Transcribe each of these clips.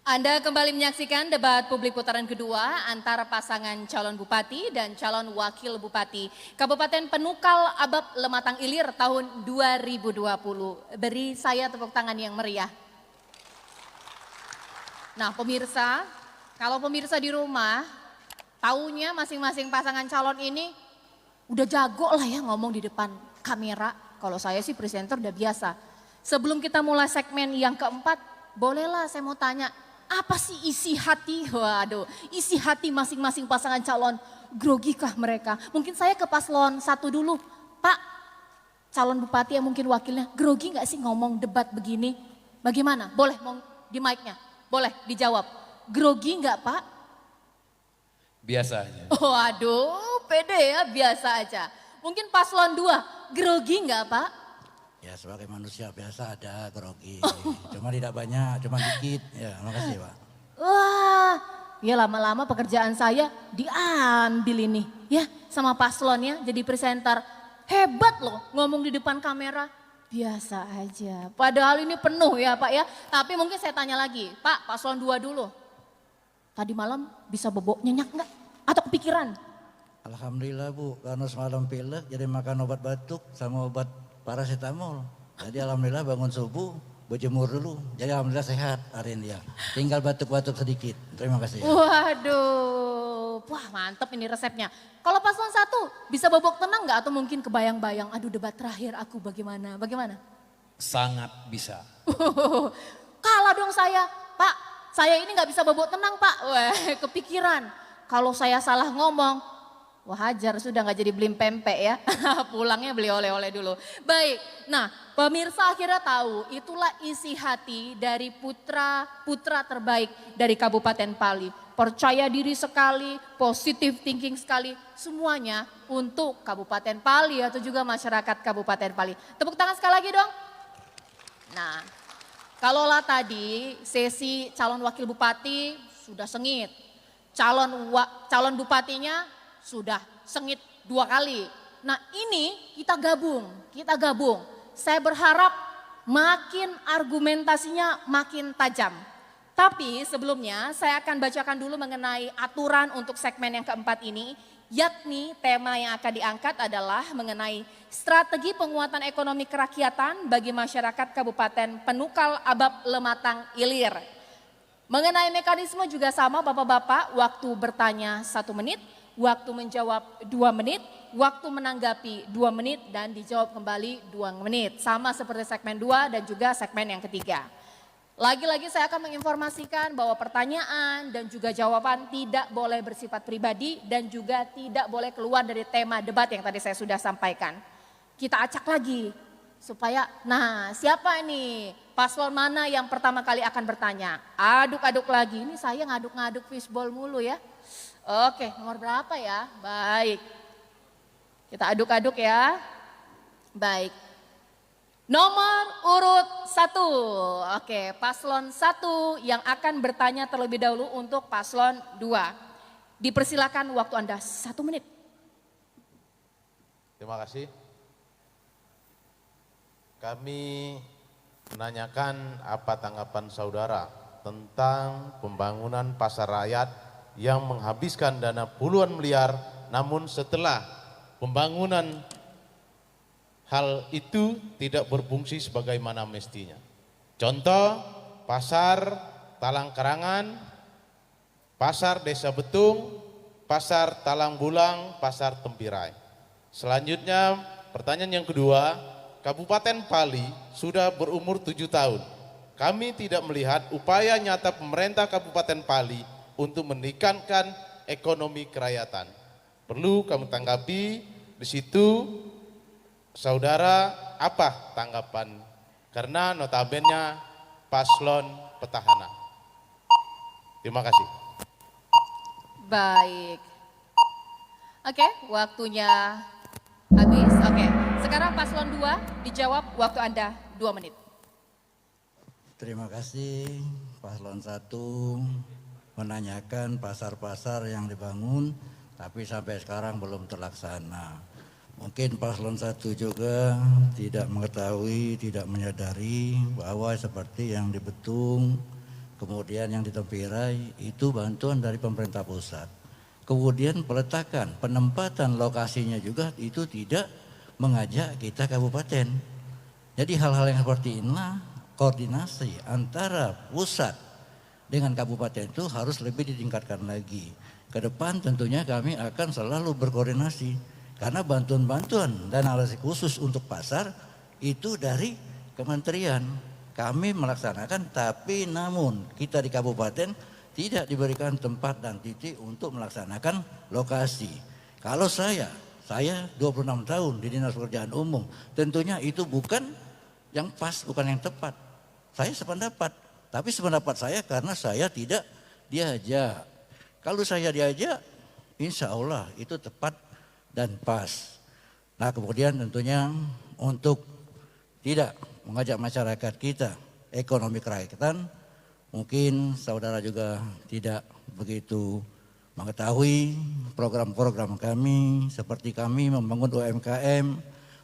Anda kembali menyaksikan debat publik putaran kedua antara pasangan calon bupati dan calon wakil bupati Kabupaten Penukal Abab Lematang Ilir tahun 2020. Beri saya tepuk tangan yang meriah. Nah pemirsa, kalau pemirsa di rumah taunya masing-masing pasangan calon ini udah jago lah ya ngomong di depan kamera. Kalau saya sih presenter udah biasa. Sebelum kita mulai segmen yang keempat, bolehlah saya mau tanya, apa sih isi hati? Waduh, isi hati masing-masing pasangan calon, grogikah mereka? Mungkin saya ke paslon satu dulu. Pak, calon bupati yang mungkin wakilnya, grogi gak sih ngomong debat begini? Bagaimana? Boleh di mic-nya? Boleh dijawab. Grogi gak Pak? Biasa aja. Waduh, pede ya, biasa aja. Mungkin paslon 2, grogi gak Pak? Ya sebagai manusia biasa ada grogi, cuma tidak banyak, cuma dikit. Ya makasih Pak. Wah, ya lama-lama pekerjaan saya diambil ini ya sama paslonnya jadi presenter. Hebat loh ngomong di depan kamera, biasa aja. Padahal ini penuh ya Pak ya, tapi mungkin saya tanya lagi, Pak paslon 2 dulu. Tadi malam bisa bobok nyenyak enggak? Atau kepikiran? Alhamdulillah Bu, karena semalam pilek jadi makan obat batuk sama obat paracetamol. Jadi alhamdulillah bangun subuh berjemur dulu. Jadi alhamdulillah sehat hari ini ya. Tinggal batuk-batuk sedikit. Terima kasih. Waduh, wah mantep ini resepnya. Kalau paslon 1 bisa bobok tenang nggak atau mungkin kebayang-bayang, aduh debat terakhir aku bagaimana? Bagaimana? Sangat bisa. Kalah dong saya, Pak. Saya ini nggak bisa bobok tenang Pak. Wah kepikiran. Kalau saya salah ngomong, wah hajar sudah nggak jadi beli pempek ya. Pulangnya beli oleh-oleh dulu. Baik, nah pemirsa akhirnya tahu itulah isi hati dari putra terbaik dari Kabupaten Pali. Percaya diri sekali, positive thinking sekali, semuanya untuk Kabupaten Pali atau juga masyarakat Kabupaten Pali. Tepuk tangan sekali lagi dong. Nah, kalaulah tadi sesi calon wakil bupati sudah sengit, calon bupatinya sudah sengit 2 kali. Nah ini kita gabung. Saya berharap makin argumentasinya makin tajam. Tapi sebelumnya saya akan bacakan dulu mengenai aturan untuk segmen yang keempat ini. Yakni tema yang akan diangkat adalah mengenai strategi penguatan ekonomi kerakyatan bagi masyarakat Kabupaten Penukal Abab Lematang Ilir. Mengenai mekanisme juga sama Bapak-Bapak, waktu bertanya 1 menit. Waktu menjawab 2 menit, waktu menanggapi 2 menit dan dijawab kembali 2 menit. Sama seperti segmen 2 dan juga segmen yang ketiga. Lagi-lagi saya akan menginformasikan bahwa pertanyaan dan juga jawaban tidak boleh bersifat pribadi dan juga tidak boleh keluar dari tema debat yang tadi saya sudah sampaikan. Kita acak lagi supaya, nah siapa ini paslon mana yang pertama kali akan bertanya. Aduk-aduk lagi, ini saya ngaduk-ngaduk fishball mulu ya. Oke, nomor berapa ya? Baik. Kita aduk-aduk ya. Baik. Nomor urut 1. Oke, paslon 1 yang akan bertanya terlebih dahulu untuk paslon 2. Dipersilakan waktu Anda 1 menit. Terima kasih. Kami menanyakan apa tanggapan saudara tentang pembangunan pasar rakyat yang menghabiskan dana puluhan miliar, namun setelah pembangunan hal itu tidak berfungsi sebagaimana mestinya. Contoh, pasar Talang Karangan, pasar Desa Betung, pasar Talang Bulang, pasar Tempirai. Selanjutnya, pertanyaan yang kedua, Kabupaten Pali sudah berumur 7 tahun. Kami tidak melihat upaya nyata pemerintah Kabupaten Pali untuk meningkatkan ekonomi kerakyatan. Perlu kamu tanggapi di situ, saudara, apa tanggapan? Karena notabene paslon petahana. Terima kasih. Baik. Oke, waktunya habis. Oke, sekarang paslon 2 dijawab, waktu Anda 2 menit. Terima kasih paslon 1 menanyakan pasar-pasar yang dibangun tapi sampai sekarang belum terlaksana. Mungkin paslon 1 juga tidak mengetahui, tidak menyadari bahwa seperti yang di Betung, kemudian yang di Tempirai itu bantuan dari pemerintah pusat. Kemudian peletakan, penempatan lokasinya juga itu tidak mengajak kita kabupaten. Jadi hal-hal yang seperti inilah koordinasi antara pusat dengan kabupaten itu harus lebih ditingkatkan lagi. Ke depan tentunya kami akan selalu berkoordinasi karena bantuan-bantuan dan alokasi khusus untuk pasar itu dari kementerian. Kami melaksanakan tapi namun kita di kabupaten tidak diberikan tempat dan titik untuk melaksanakan lokasi. Kalau saya 26 tahun di Dinas Pekerjaan Umum, tentunya itu bukan yang pas, bukan yang tepat. Saya sependapat, tapi sependapat saya karena saya tidak diajak. Kalau saya diajak, insya Allah itu tepat dan pas. Nah kemudian tentunya untuk tidak mengajak masyarakat kita ekonomi kerakyatan, mungkin saudara juga tidak begitu mengetahui program-program kami seperti kami membangun UMKM,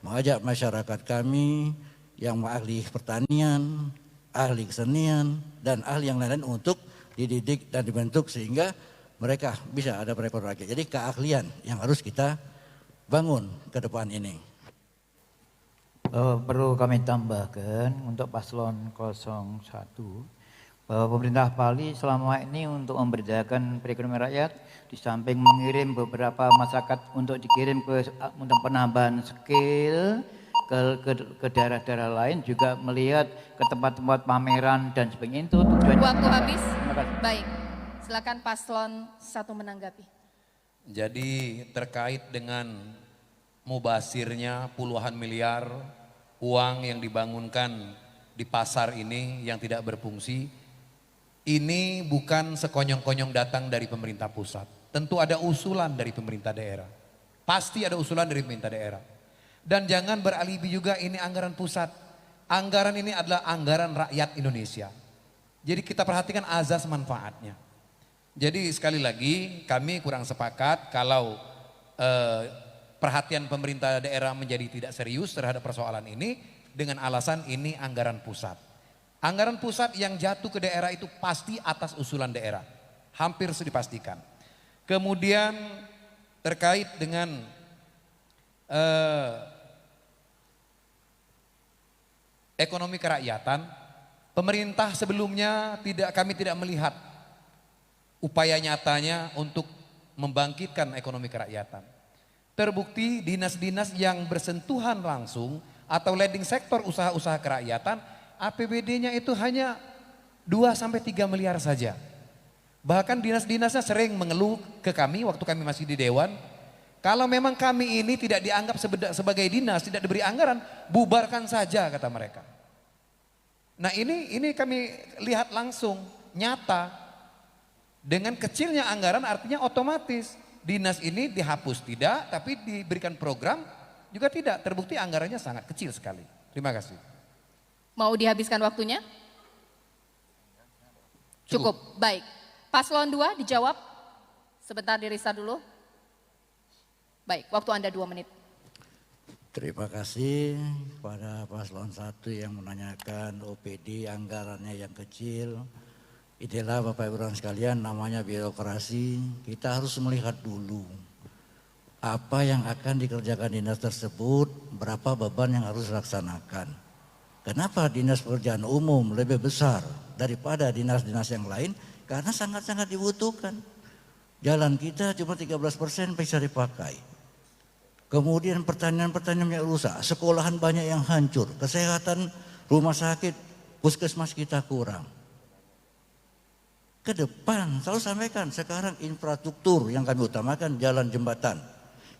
mengajak masyarakat kami yang ahli pertanian, ahli kesenian, dan ahli yang lain-lain untuk dididik dan dibentuk sehingga mereka bisa ada perekonomian. Jadi keahlian yang harus kita bangun ke depan ini. Perlu kami tambahkan untuk paslon 01 bahwa pemerintah Bali selama ini untuk memberdayakan perekonomian rakyat di samping mengirim beberapa masyarakat untuk dikirim untuk penambahan skill ke daerah-daerah lain, juga melihat ke tempat-tempat pameran dan sebagainya itu tujuannya. Waktu habis. Terima kasih. Baik, silakan paslon 1 menanggapi. Jadi terkait dengan mubasirnya puluhan miliar uang yang dibangunkan di pasar ini yang tidak berfungsi, ini bukan sekonyong-konyong datang dari pemerintah pusat. Tentu ada usulan dari pemerintah daerah. Pasti ada usulan dari pemerintah daerah. Dan jangan beralibi juga ini anggaran pusat. Anggaran ini adalah anggaran rakyat Indonesia. Jadi kita perhatikan azas manfaatnya. Jadi sekali lagi kami kurang sepakat kalau perhatian pemerintah daerah menjadi tidak serius terhadap persoalan ini dengan alasan ini anggaran pusat. Anggaran pusat yang jatuh ke daerah itu pasti atas usulan daerah, hampir sudah dipastikan. Kemudian terkait dengan ekonomi kerakyatan, pemerintah sebelumnya kami tidak melihat upaya nyatanya untuk membangkitkan ekonomi kerakyatan. Terbukti dinas-dinas yang bersentuhan langsung atau leading sektor usaha-usaha kerakyatan, APBD-nya itu hanya 2-3 miliar saja. Bahkan dinas-dinasnya sering mengeluh ke kami waktu kami masih di Dewan, kalau memang kami ini tidak dianggap sebagai dinas, tidak diberi anggaran, bubarkan saja kata mereka. Nah ini kami lihat langsung, nyata. Dengan kecilnya anggaran artinya otomatis dinas ini dihapus tidak, tapi diberikan program juga tidak. Terbukti anggarannya sangat kecil sekali. Terima kasih. Mau dihabiskan waktunya? Cukup. Baik. Paslon 2 dijawab. Sebentar dirisa dulu. Baik, waktu Anda 2 menit. Terima kasih kepada paslon 1 yang menanyakan OPD anggarannya yang kecil. Inilah Bapak Ibu dan sekalian namanya birokrasi. Kita harus melihat dulu apa yang akan dikerjakan dinas tersebut, berapa beban yang harus dilaksanakan. Kenapa Dinas Pekerjaan Umum lebih besar daripada dinas-dinas yang lain? Karena sangat-sangat dibutuhkan. Jalan kita cuma 13% bisa dipakai. Kemudian pertanian-pertanian yang rusak, sekolahan banyak yang hancur, kesehatan, rumah sakit, puskesmas kita kurang. Ke depan, selalu sampaikan sekarang infrastruktur yang kami utamakan jalan jembatan,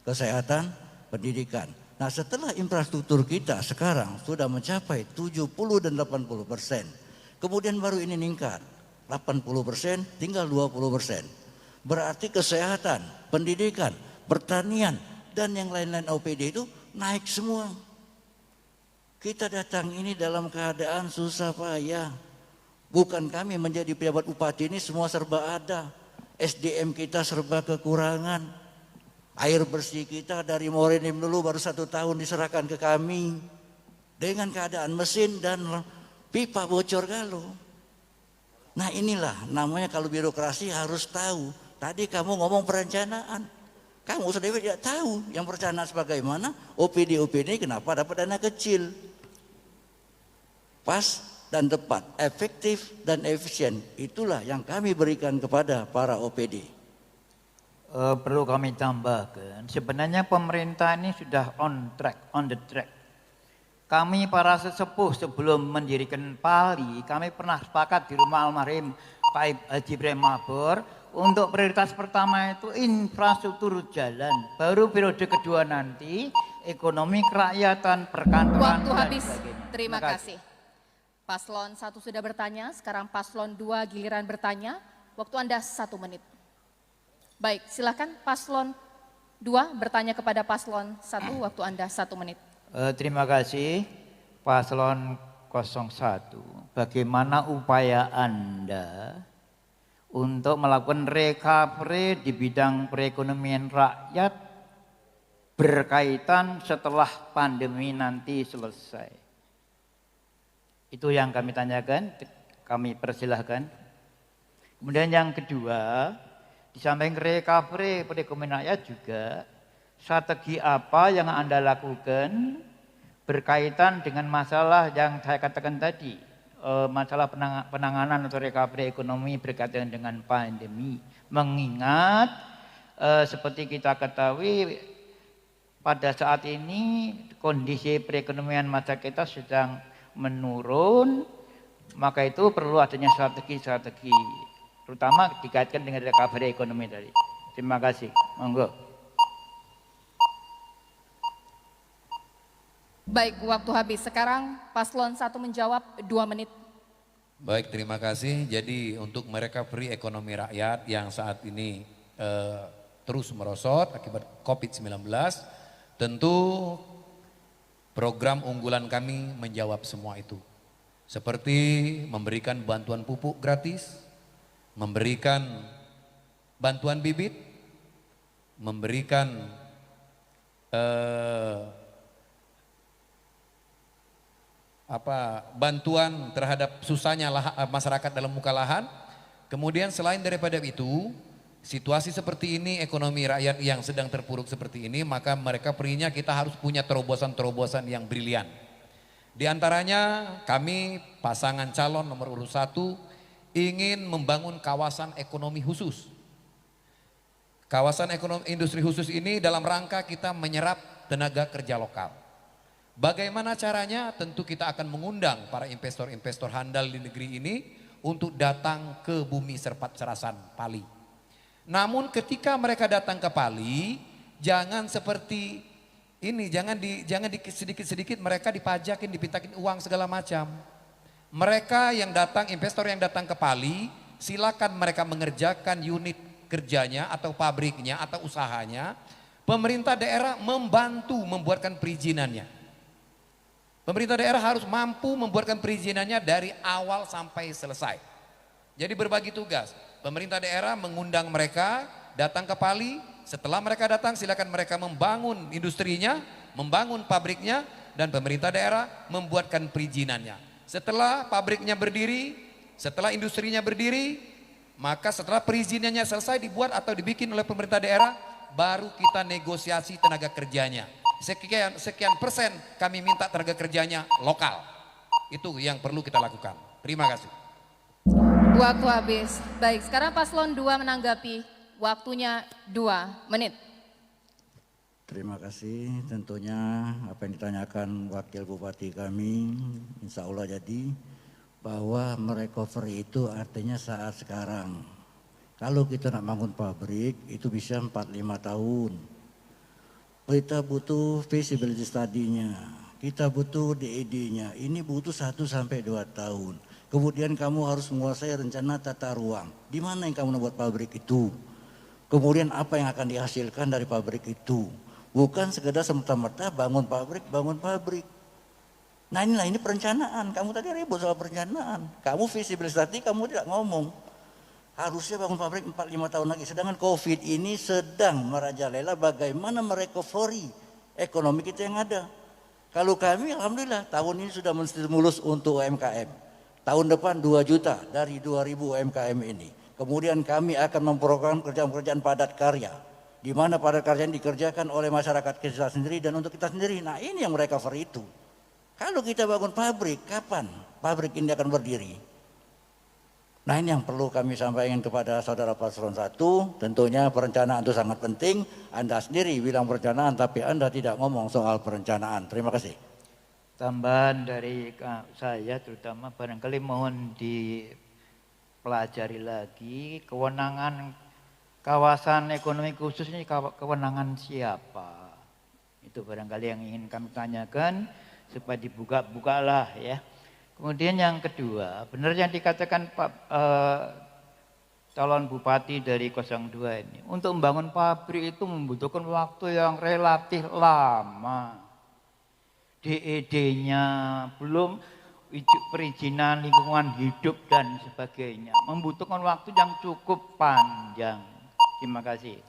kesehatan, pendidikan. Nah setelah infrastruktur kita sekarang sudah mencapai 70 dan 80%. Kemudian baru ini meningkat 80%, tinggal 20%. Berarti kesehatan, pendidikan, pertanian, dan yang lain-lain OPD itu naik semua. Kita datang ini dalam keadaan susah payah. Bukan kami menjadi pejabat bupati ini semua serba ada. SDM kita serba kekurangan. Air bersih kita dari Morenim dulu baru 1 tahun diserahkan ke kami. Dengan keadaan mesin dan pipa bocor galau. Nah inilah namanya kalau birokrasi harus tahu. Tadi kamu ngomong perencanaan. Kamu sendiri tidak tahu yang perencanaan sebagaimana. OPD kenapa dapat dana kecil. Pas dan tepat, efektif dan efisien. Itulah yang kami berikan kepada para OPD. Perlu kami tambahkan, sebenarnya pemerintah ini sudah on the track. Kami para sesepuh sebelum mendirikan PALI, kami pernah sepakat di rumah almarhum Pak Haji Ibrahim Mabor untuk prioritas pertama itu infrastruktur jalan, baru periode kedua nanti ekonomi kerakyatan, perkantoran Waktu dan habis. sebagainya. Terima kasih. Paslon 1 sudah bertanya, sekarang paslon 2 giliran bertanya. Waktu Anda 1 menit. Baik, silakan paslon 2 bertanya kepada paslon 1, waktu Anda 1 menit. Terima kasih paslon 01. Bagaimana upaya Anda untuk melakukan recovery di bidang perekonomian rakyat berkaitan setelah pandemi nanti selesai? Itu yang kami tanyakan, kami persilahkan. Kemudian yang kedua, di samping recovery perekonomian rakyat juga, strategi apa yang Anda lakukan berkaitan dengan masalah yang saya katakan tadi, masalah penanganan atau recovery ekonomi berkaitan dengan pandemi. Mengingat seperti kita ketahui pada saat ini kondisi perekonomian masyarakat kita sedang menurun, maka itu perlu adanya strategi-strategi, terutama dikaitkan dengan recovery ekonomi tadi. Terima kasih. Monggo. Baik, waktu habis. Sekarang paslon 1 menjawab 2 menit. Baik, terima kasih. Jadi untuk merecovery ekonomi rakyat yang saat ini terus merosot akibat COVID-19, tentu program unggulan kami menjawab semua itu. Seperti memberikan bantuan pupuk gratis, memberikan bantuan bibit, memberikan bantuan terhadap susahnya masyarakat dalam muka lahan. Kemudian selain daripada itu, situasi seperti ini, ekonomi rakyat yang sedang terpuruk seperti ini, maka mereka perinya kita harus punya terobosan-terobosan yang brilian. Di antaranya kami pasangan calon nomor urut 1 ingin membangun kawasan ekonomi khusus. Kawasan ekonomi industri khusus ini dalam rangka kita menyerap tenaga kerja lokal. Bagaimana caranya? Tentu kita akan mengundang para investor-investor handal di negeri ini untuk datang ke bumi Serpat Serasan, Pali. Namun ketika mereka datang ke Pali, jangan seperti ini, jangan sedikit-sedikit mereka dipajakin, dipintakin uang segala macam. Mereka yang datang, investor yang datang ke Pali, silakan mereka mengerjakan unit kerjanya atau pabriknya atau usahanya. Pemerintah daerah membantu membuatkan perizinannya. Pemerintah daerah harus mampu membuatkan perizinannya dari awal sampai selesai. Jadi berbagi tugas. Pemerintah daerah mengundang mereka datang ke Pali. Setelah mereka datang, silakan mereka membangun industrinya, membangun pabriknya, dan pemerintah daerah membuatkan perizinannya. Setelah pabriknya berdiri, setelah industrinya berdiri, maka setelah perizinannya selesai dibuat atau dibikin oleh pemerintah daerah, baru kita negosiasi tenaga kerjanya. Sekian persen kami minta tenaga kerjanya lokal. Itu yang perlu kita lakukan. Terima kasih. Waktu habis. Baik, sekarang paslon 2 menanggapi. Waktunya 2 menit. Terima kasih. Tentunya apa yang ditanyakan Wakil Bupati kami, insya Allah jadi bahwa merecovery itu artinya saat sekarang. Kalau kita nak bangun pabrik itu bisa 4-5 tahun. Kita butuh feasibility study-nya, kita butuh DED-nya, ini butuh 1-2 tahun. Kemudian kamu harus menguasai rencana tata ruang. Di mana yang kamu buat pabrik itu? Kemudian apa yang akan dihasilkan dari pabrik itu? Bukan sekedar semata-mata bangun pabrik. Nah inilah, ini perencanaan. Kamu tadi ribut soal perencanaan. Kamu feasibility study, kamu tidak ngomong. Harusnya bangun pabrik 4-5 tahun lagi. Sedangkan COVID ini sedang merajalela bagaimana merecovery ekonomi kita yang ada. Kalau kami alhamdulillah tahun ini sudah menstimulus untuk UMKM. Tahun depan 2 juta dari 2.000 UMKM ini. Kemudian kami akan memprogram kerjaan-kerjaan padat karya, di mana padat karya yang dikerjakan oleh masyarakat kita sendiri dan untuk kita sendiri. Nah ini yang mereka cover itu. Kalau kita bangun pabrik, kapan pabrik ini akan berdiri? Nah ini yang perlu kami sampaikan kepada saudara paslon 1. Tentunya perencanaan itu sangat penting. Anda sendiri bilang perencanaan, tapi Anda tidak ngomong soal perencanaan. Terima kasih. Tambahan dari saya terutama barangkali mohon dipelajari lagi kewenangan kawasan ekonomi khusus ini kewenangan siapa. Itu barangkali yang ingin kami tanyakan supaya dibuka-bukalah ya. Kemudian yang kedua, benar yang dikatakan Pak calon bupati dari 02 ini, untuk membangun pabrik itu membutuhkan waktu yang relatif lama. DED-nya belum, perizinan lingkungan hidup dan sebagainya, membutuhkan waktu yang cukup panjang. Terima kasih.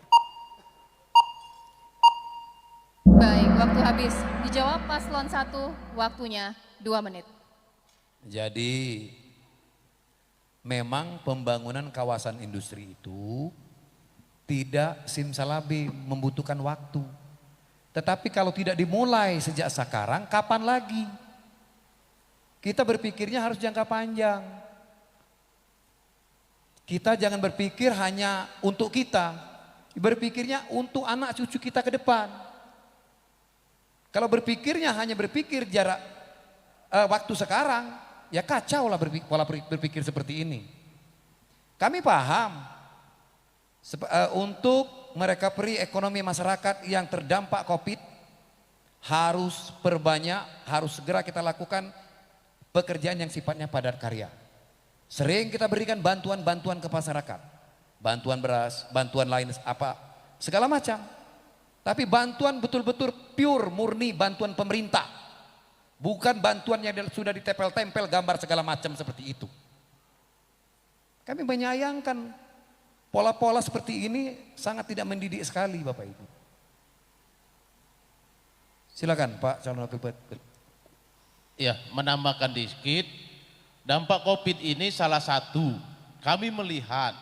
Baik, waktu habis. Dijawab paslon 1, waktunya 2 menit. Jadi memang pembangunan kawasan industri itu tidak simsalabim, membutuhkan waktu. Tetapi kalau tidak dimulai sejak sekarang, kapan lagi? Kita berpikirnya harus jangka panjang. Kita jangan berpikir hanya untuk kita, berpikirnya untuk anak cucu kita ke depan. Kalau berpikirnya hanya berpikir jarak waktu sekarang, ya kacau lah pola berpikir seperti ini. Kami paham untuk merecovery ekonomi masyarakat yang terdampak COVID harus perbanyak, harus segera kita lakukan pekerjaan yang sifatnya padat karya. Sering kita berikan bantuan-bantuan ke masyarakat, bantuan beras, bantuan lain apa, segala macam. Tapi bantuan betul-betul pure, murni bantuan pemerintah. Bukan bantuan yang sudah ditempel-tempel gambar segala macam seperti itu. Kami menyayangkan pola-pola seperti ini sangat tidak mendidik sekali Bapak Ibu. Silakan Pak calon wakil bupati. Ya, menambahkan dikit, dampak COVID ini salah satu kami melihat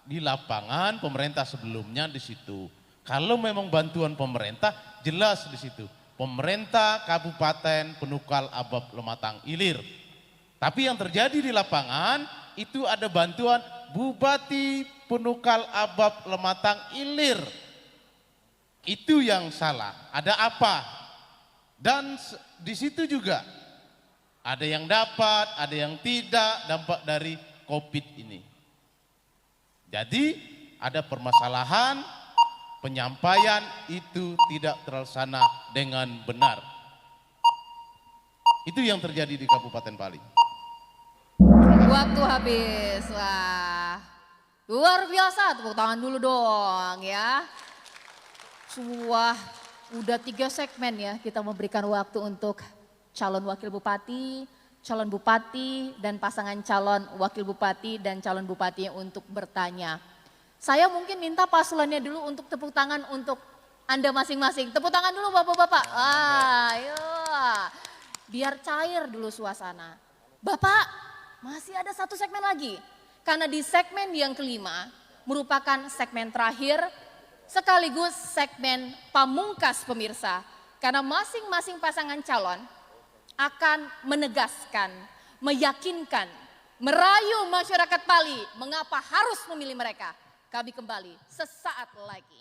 di lapangan pemerintah sebelumnya di situ. Kalau memang bantuan pemerintah jelas di situ. Pemerintah Kabupaten Penukal Abab Lematang Ilir. Tapi yang terjadi di lapangan itu ada bantuan Bupati Penukal Abab Lematang Ilir. Itu yang salah. Ada apa? Dan di situ juga ada yang dapat, ada yang tidak dampak dari COVID ini. Jadi ada permasalahan, penyampaian itu tidak terlaksana dengan benar. Itu yang terjadi di Kabupaten Pali. Waktu habis. Wah, luar biasa. Tepuk tangan dulu dong ya. Udah 3 segmen ya kita memberikan waktu untuk calon wakil bupati, calon bupati, dan pasangan calon wakil bupati dan calon bupati untuk bertanya. Saya mungkin minta paslonnya dulu untuk tepuk tangan untuk Anda masing-masing. Tepuk tangan dulu Bapak-bapak. Ayo. Biar cair dulu suasana. Bapak, masih ada 1 segmen lagi. Karena di segmen yang kelima merupakan segmen terakhir sekaligus segmen pamungkas pemirsa. Karena masing-masing pasangan calon akan menegaskan, meyakinkan, merayu masyarakat Pali mengapa harus memilih mereka. Kami kembali sesaat lagi.